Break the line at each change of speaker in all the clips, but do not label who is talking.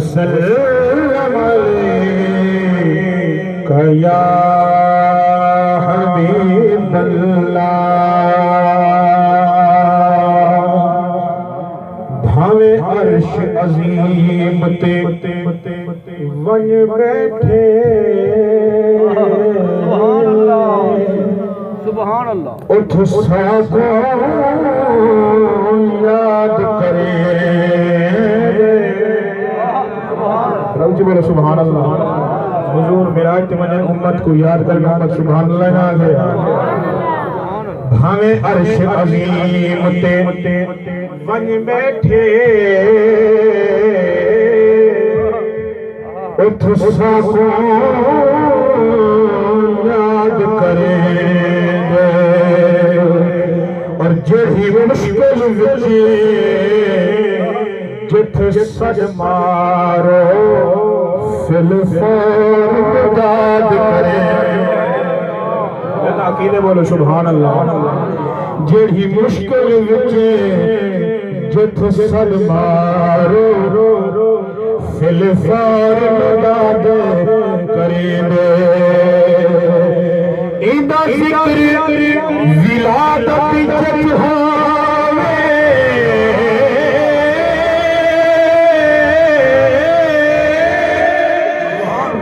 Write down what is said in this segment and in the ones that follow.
वसल्लम अलैका या हबीबल्लाह। भावे अर्श अजीम ते वन बैठे,
सुभान अल्लाह।
उठ साको याद करे। रब बोलो सुभान अल्लाह। हुजूर मिराज ते मने उम्मत को याद करना मत सुभान अल्लाह ना है। भावे अर्श अजीम ते वन बैठे, उठ साको याद करे। और जेही मुश्किल विच जिथ सज मारो फिलफोर दाद करे। अकीदे बोलो सुभान अल्लाह। जेही मुश्किल विच जिथ सज मारो फिलफोर दाद करे। इंदा जिक्र विलादत जब होवे,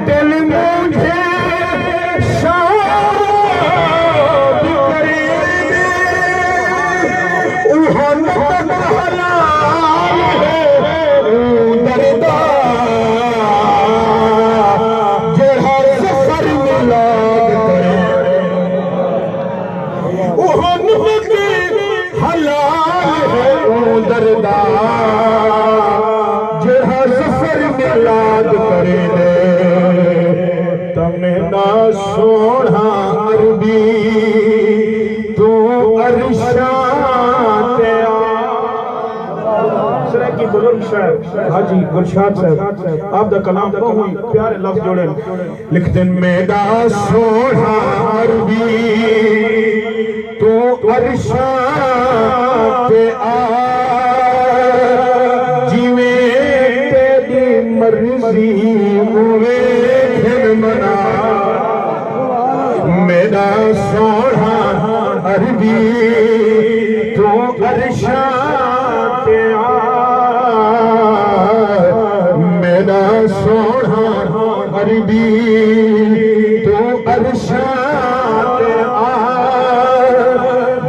दिल मुझे शाद करे। उहन हलाल है दरदा, जेड़ा सफर मिलाद करे। उहन हलाल है दरदा, जेड़ा सफर मिलाद करे। तमना सोना अरबी तू अरशात की बुजुर्ग शायर हाजी गुरशाद साहब आप दा कलाम बहुत प्यारे लफ्ज जोड़े लिखते। मेरा सोना अरबी तू अरशात आ, जिवे तेरी मर्जी होवे मना। मेरा सोना अरबी तू अरशात आ, मेरा सोना अरबी तू अरशात आ,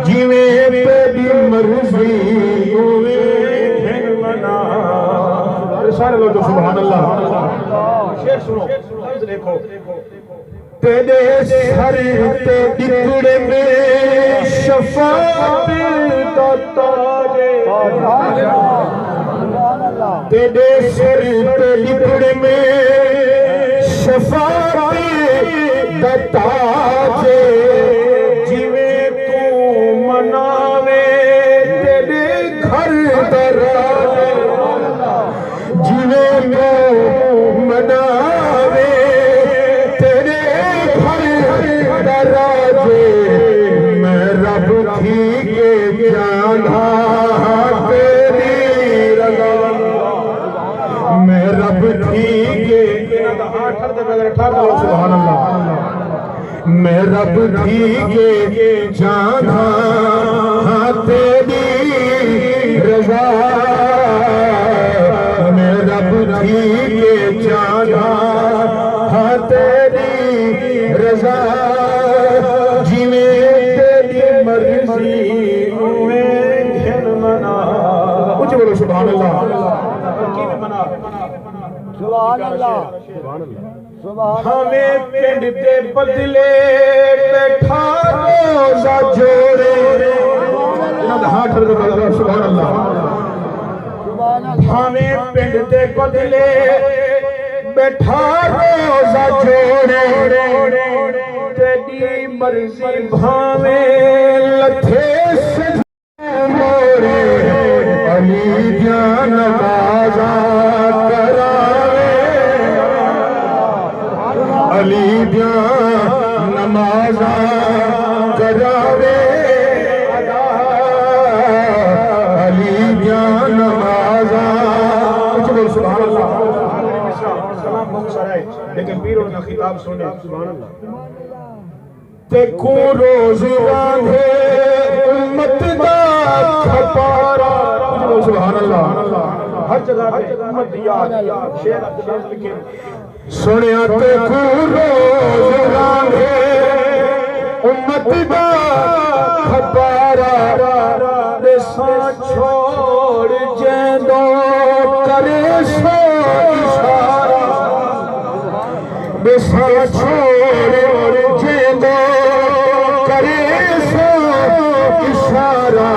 जिवे तेरी मर्जी होवे मना। सारे लोग सुभान अल्लाह। शेर सुनो, देखो। तेरे सर ते दिखड़े में शफाअत का ताज, तेरे सर ते दिखड़े में शफाअत का ताज, जिवे तू मनावे तेरे घर दराज, जिवे तू मनावे दराजे। मैं रब थी के जाना तेरी रज़ा, मैं रब थी के सुभान अल्लाह। मैं रब थी के जाना तेरी रज़ा, मैं रब थी के जाना तेरी रज़ा, जिवे तेरी मर्जी होवे मना। कुछ बोलो सुभान अल्लाह।
सुभान अल्लाह।
हमें पिंड ते बदले बैठा रोजा जोड़े। हाथ सुभान अल्लाह। हमें पिंड ते बदले बैठा रोजा जोड़े, तेरी मर्जी भावे लथे से मोरे। अली जान नमाज़ा करावे, अली जान नमाज़ा करावे। अली जान नमाज़ा। सुभान अल्लाह। सलाम मुखसर है लेकिन पीरों का खिताब सुने सुभान अल्लाह ते को रोज रांधे उम्मत दा खपारा सुभान अल्लाह हर जगह पे उम्मत दी याद शेर लिखे सुनिया ते को रोज रांधे उम्मत दा खपारा देसा छोड़ जेंदो करे सो इशारा देसा छोड़ जेंदो करे सो इशारा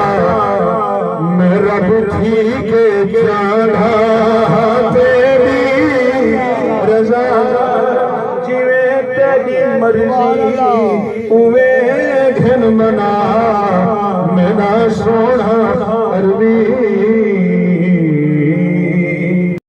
मेरा बुद्धि के जाना तेरी रजा जिवे तेरी मर्जी उवे घन मना मेरा सो